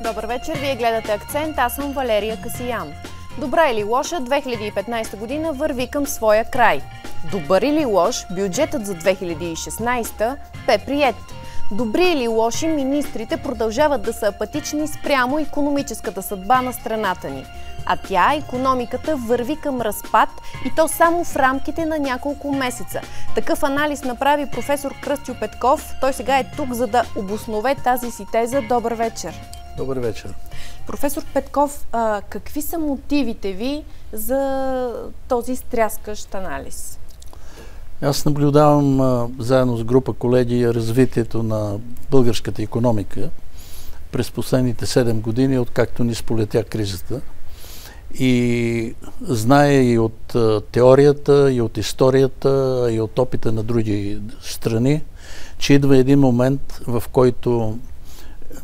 Добър вечер, вие гледате Акцент, аз съм Валерия Касиян. Добра или лоша, 2015 година върви към своя край. Добър или лош, бюджетът за 2016 бе приет. Добри или лоши, министрите продължават да са апатични спрямо икономическата съдба на страната ни. А тя, икономиката, върви към разпад и то само в рамките на няколко месеца. Такъв анализ направи професор Кръстю Петков. Той сега е тук, за да обоснове тази си теза. Добър вечер. Добър вечер. Професор Петков, какви са мотивите ви за този стряскащ анализ? Аз наблюдавам заедно с група колеги развитието на българската икономика през последните 7 години, откакто ни сполетя кризата. И зная и от теорията, и от историята, и от опита на други страни, че идва един момент, в който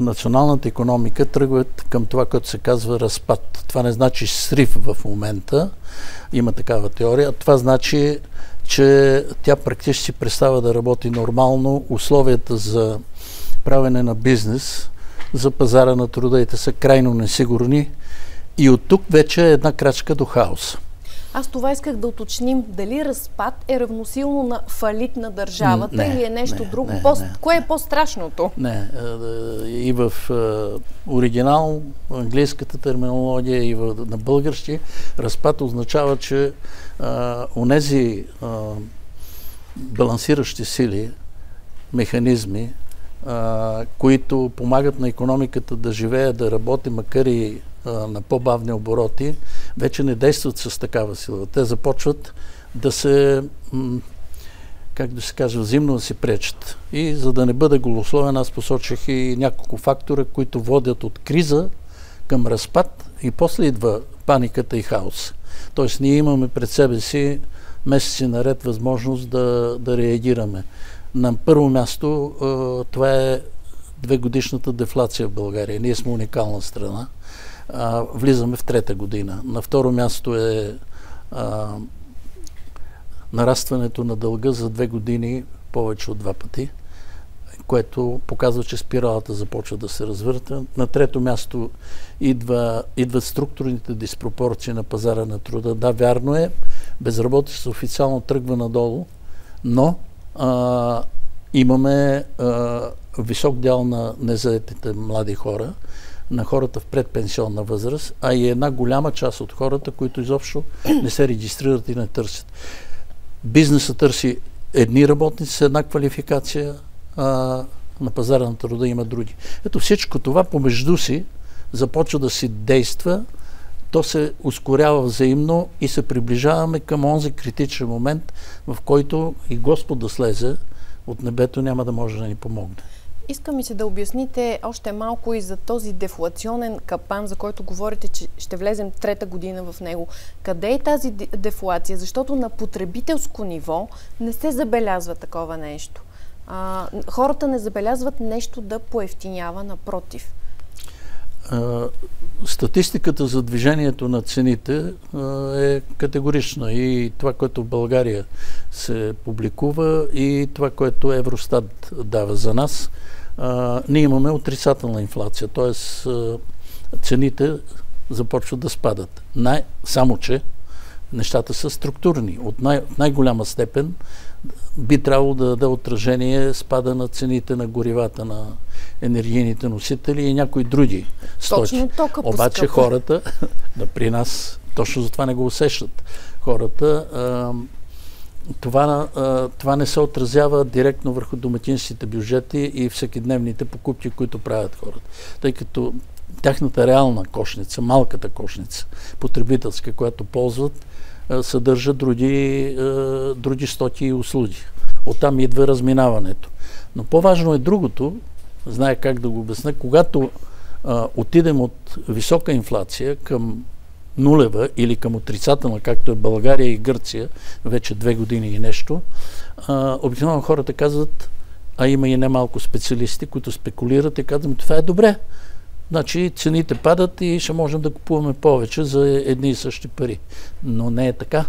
националната икономика тръгва към това, което се казва разпад. Това не значи срив в момента, има такава теория. Това значи, че тя практически престава да работи нормално. Условията за правене на бизнес, за пазара на труда и те са крайно несигурни. И от тук вече е една крачка до хаос. Аз това исках да уточним. Дали разпад е равносилно на фалит на държавата или е нещо друго? Кое е по-страшното? Не. И в оригинал, английската терминология и на български, разпад означава, че онези балансиращи сили, механизми, които помагат на икономиката да живее, да работи, макар и на по-бавни обороти, вече не действат с такава сила. Те започват да се, как да се каже, взаимно да си пречат. И за да не бъде голословен, аз посочих и няколко фактора, които водят от криза към разпад и после идва паниката и хаос. Тоест ние имаме пред себе си месеци наред възможност да реагираме. На първо място това е 2-годишната дефлация в България. Ние сме уникална страна. Влизаме в 3-та година. На второ място е нарастването на дълга за 2 години повече от 2 пъти, което показва, че спиралата започва да се развърта. На трето място идват структурните диспропорции на пазара на труда. Да, вярно е, безработицата официално тръгва надолу, но имаме висок дял на незаетите млади хора, на хората в предпенсионна възраст, а и една голяма част от хората, които изобщо не се регистрират и не търсят. Бизнесът търси едни работници с една квалификация, на пазара на труда има други. Ето всичко това помежду си започва да си действа, то се ускорява взаимно и се приближаваме към онзи критичен момент, в който и Господ да слезе от небето, няма да може да ни помогне. Искам и се да обясните още малко и за този дефлационен капан, за който говорите, че ще влезем 3-та година в него. Къде е тази дефлация? Защото на потребителско ниво не се забелязва такова нещо. Хората не забелязват нещо да поевтинява, напротив. Статистиката за движението на цените е категорична и това, което в България се публикува и това, което Евростат дава за нас. Ние имаме отрицателна инфлация, т.е. цените започват да спадат. Само, че нещата са структурни. От най-голяма степен би трябвало да даде отражение спада на цените на горивата, на енергийните носители и някои други стоки. Обаче хората, при нас, точно за това не го усещат. Хората, това не се отразява директно върху домакинските бюджети и всекидневните покупки, които правят хората. Тъй като тяхната реална кошница, малката кошница, потребителска, която ползват, съдържа други стоки и услуги. Оттам идва разминаването. Но по-важно е другото, знае как да го обясня, когато отидем от висока инфлация към нулева или към отрицателна, както е България и Гърция, вече 2 години и нещо, обикновено хората казват, а има и немалко специалисти, които спекулират и казват, това е добре. Значи цените падат и ще можем да купуваме повече за едни и същи пари. Но не е така.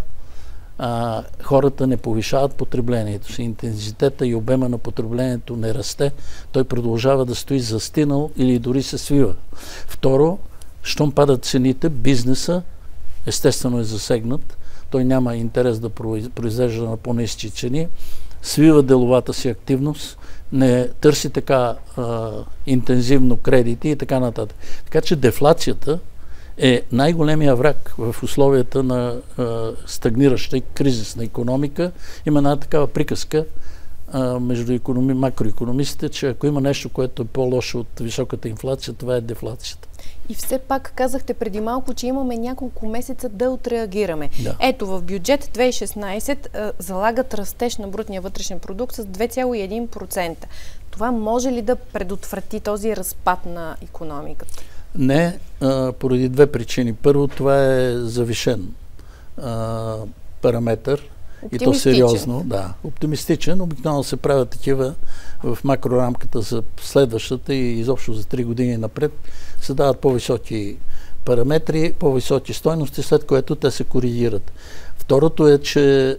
хората не повишават потреблението си, интензитета и обема на потреблението не расте, той продължава да стои застинал или дори се свива. Второ, щом падат цените, бизнеса естествено е засегнат, той няма интерес да произвежда на по-ниски цени, свива деловата си активност, не търси така интензивно кредити и така нататък. Така че дефлацията е най-големия враг в условията на стагнираща и кризисна икономика. Има една такава приказка между макроикономистите, че ако има нещо, което е по-лошо от високата инфлация, това е дефлацията. И все пак казахте преди малко, че имаме няколко месеца да отреагираме. Да. Ето в бюджет 2016 залагат растеж на брутния вътрешен продукт с 2,1%. Това може ли да предотврати този разпад на икономиката? Не, поради две причини. Първо, това е завишен параметър. И то сериозно, да. Оптимистичен. Обикновено се правят такива в макрорамката за следващата и изобщо за 3 години напред се дават по-високи параметри, по-високи стойности, след което те се коригират. Второто е, че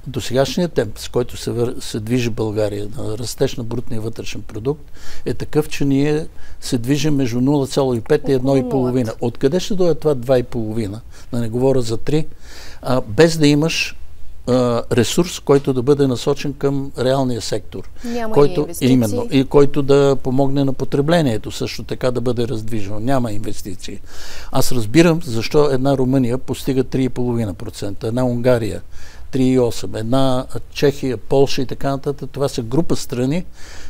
досегашният темп, с който се движи България на растеж на брутния вътрешен продукт, е такъв, че ние се движим между 0,5 и 1,5. Откъде ще дойде това 2,5? Да не говоря за 3, без да имаш ресурс, който да бъде насочен към реалния сектор. Няма който, инвестиции. Именно, и който да помогне на потреблението, също така да бъде раздвижено. Няма инвестиции. Аз разбирам защо една Румъния постига 3,5%, една Унгария 3,8%, една Чехия, Полша и така нататък. Това са група страни,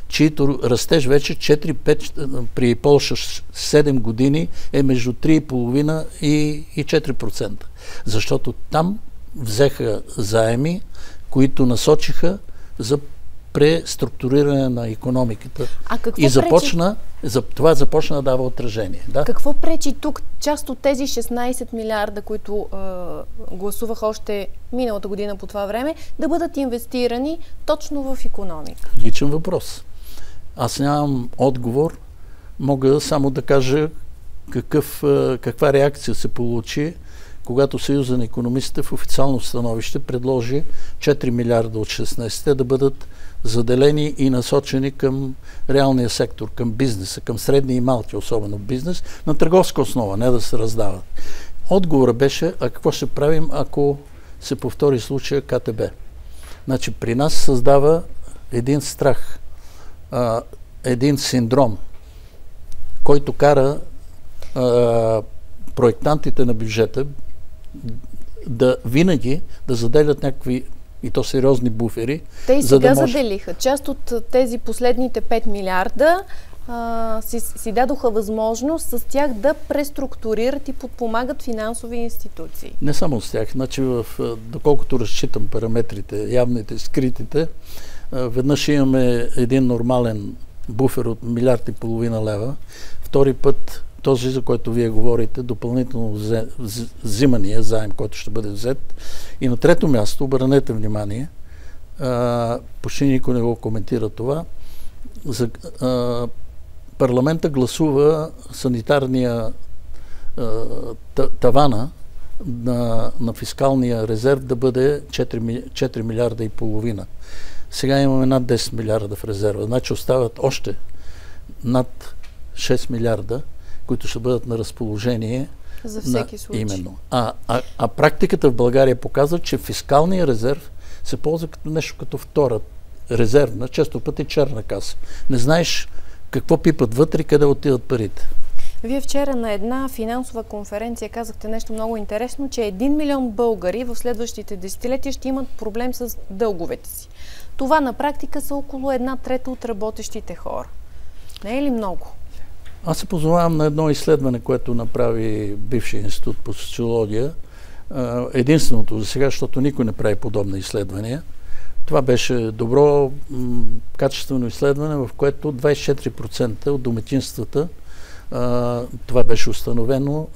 чието растеж вече 4-5, при Полша 7 години е между 3,5% и 4%. Защото там взеха заеми, които насочиха за преструктуриране на икономиката. И това започна да дава отражение. Да? Какво пречи тук част от тези 16 милиарда, които гласувах още миналата година по това време, да бъдат инвестирани точно в икономика? Личен въпрос. Аз нямам отговор. Мога само да кажа каква реакция се получи, когато Съюза на икономистите в официално становище предложи 4 милиарда от 16 да бъдат заделени и насочени към реалния сектор, към бизнеса, към средни и малки, особено бизнес, на търговска основа, не да се раздават. Отговорът беше, а какво ще правим, ако се повтори случая КТБ? Значи при нас създава един страх, един синдром, който кара проектантите на бюджета да винаги да заделят някакви и то сериозни буфери. Те и сега заделиха. Част от тези последните 5 милиарда си дадоха възможност с тях да преструктурират и подпомагат финансови институции. Не само с тях. Значи, доколкото разчитам параметрите, явните и скритите, веднъж имаме един нормален буфер от 1,5 милиарда лева. Втори път този, за който вие говорите, допълнително взимания, заем, който ще бъде взет. И на трето място, обърнете внимание, почти никой не го коментира това, парламента гласува санитарния тавана на фискалния резерв да бъде 4 милиарда и половина. Сега имаме над 10 милиарда в резерва. Значи остават още над 6 милиарда, които ще бъдат на разположение. За всеки случай. Именно. А практиката в България показва, че фискалния резерв се ползва като нещо като втора резервна, често пъти черна каса. Не знаеш какво пипат вътре и къде отиват парите. Вие вчера на една финансова конференция казахте нещо много интересно, че 1 милион българи в следващите десетилетия ще имат проблем с дълговете си. Това на практика са около 1/3 от работещите хора. Не е ли много? Аз се позовавам на едно изследване, което направи бившия институт по социология. Единственото за сега, защото никой не прави подобни изследвания. Това беше добро, качествено изследване, в което 24% от домакинствата, това беше установено,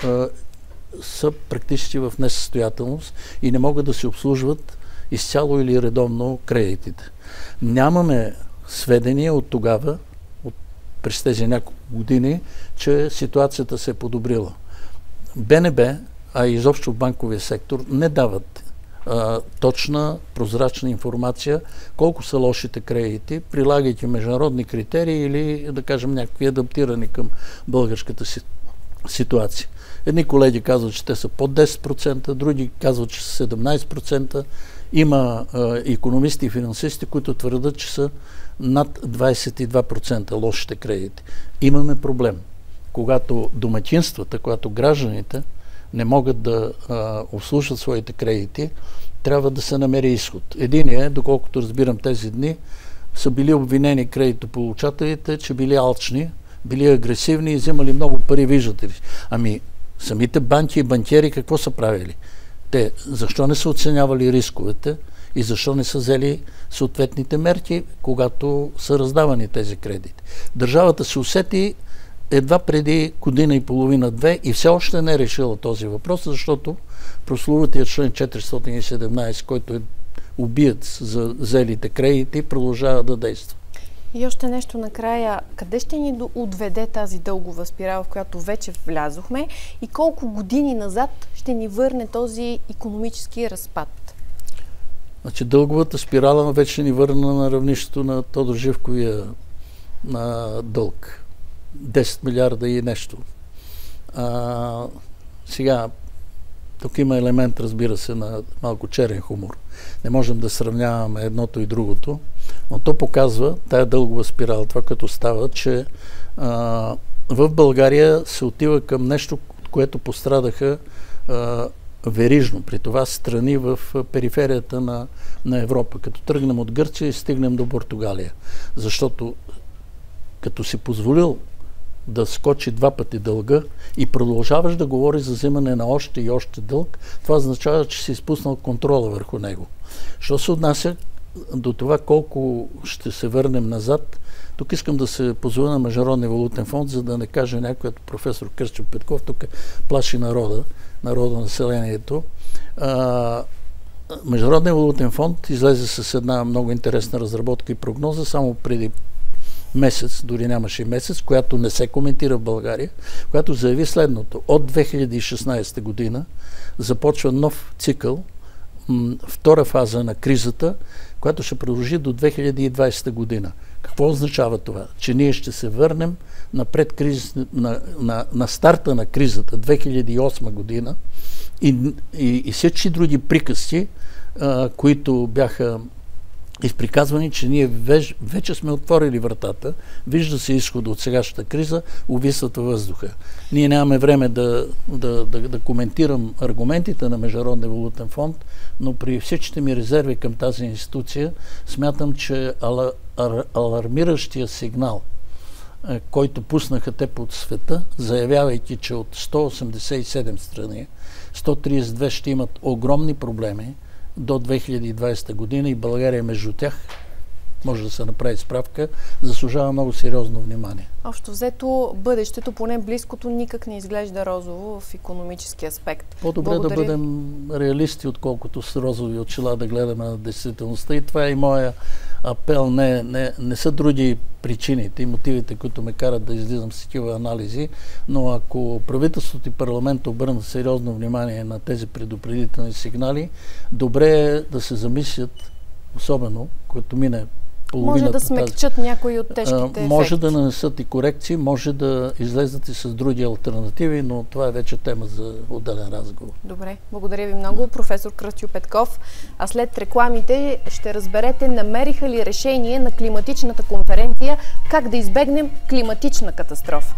са практически в несъстоятелност и не могат да се обслужват изцяло или редовно кредитите. Нямаме сведения от тогава, през тези няколко години, че ситуацията се е подобрила. БНБ, а изобщо банковия сектор, не дават точна, прозрачна информация колко са лошите кредити, прилагайки международни критерии или, да кажем, някакви адаптирани към българската ситуация. Едни колеги казват, че те са под 10%, други казват, че са 17%. Има икономисти и финансисти, които твърдят, че са над 22% лошите кредити. Имаме проблем. Когато домакинствата, когато гражданите не могат да обслужват своите кредити, трябва да се намери изход. Единият, доколкото разбирам тези дни, са били обвинени кредитополучателите, че били алчни, били агресивни и взимали много пари, виждате ли. Ами, самите банки и банкери какво са правили? Те защо не са оценявали рисковете и защо не са взели съответните мерки, когато са раздавани тези кредити? Държавата се усети едва преди година и половина-две и все още не е решила този въпрос, защото прословутият член 417, който е убиец за взелите кредити, продължава да действа. И още нещо накрая. Къде ще ни отведе тази дългова спирала, в която вече влязохме и колко години назад ще ни върне този икономически разпад? Значи дълговата спирала вече ни върна на равнището на Тодор Живковия дълг. 10 милиарда и нещо. Сега, тук има елемент, разбира се, на малко черен хумор. Не можем да сравняваме едното и другото, но то показва тая дългова спирала, това като става, че в България се отива към нещо, което пострадаха верижно, при това страни в периферията на Европа. Като тръгнем от Гърция и стигнем до Португалия. Защото като си позволил да скочи 2 пъти дълга и продължаваш да говориш за взимане на още и още дълг, това означава, че си изпуснал контрола върху него. Що се отнася до това колко ще се върнем назад, тук искам да се позова на Международния валутен фонд, за да не каже някой, като професор Кръстю Петков, тук плаши народа, населението. Международния валутен фонд излезе с една много интересна разработка и прогноза само преди месец, дори нямаше и месец, която не се коментира в България, която заяви следното. От 2016 година започва нов цикъл, втора фаза на кризата, която ще продължи до 2020 година. Какво означава това? Че ние ще се върнем напред на старта на кризата 2008 година и всички други приказки, които бяха изприказвани, че ние вече сме отворили вратата, вижда се изхода от сегашната криза, увисват във въздуха. Ние нямаме време да коментирам аргументите на Международния валутен фонд, но при всичките ми резерви към тази институция смятам, че алармиращия сигнал, който пуснаха те под света, заявявайки, че от 187 страни, 132 ще имат огромни проблеми до 2020 година и България между тях, може да се направи справка, заслужава много сериозно внимание. Общо взето, бъдещето, поне близкото, никак не изглежда розово в икономически аспект. По-добре да бъдем реалисти, отколкото с розови очила да гледаме на действителността. И това е и моя апел. Не са други причините и мотивите, които ме карат да излизам с такива анализи, но ако правителството и парламент обърнат сериозно внимание на тези предупредителни сигнали, добре е да се замислят, особено, като мине половината. Може да смекчат някои от тежките ефекти. Може да нанесат и корекции, може да излезат и с други алтернативи, но това е вече тема за отделен разговор. Добре, благодаря ви много, професор Кръстю Петков. А след рекламите ще разберете, намериха ли решение на климатичната конференция как да избегнем климатична катастрофа.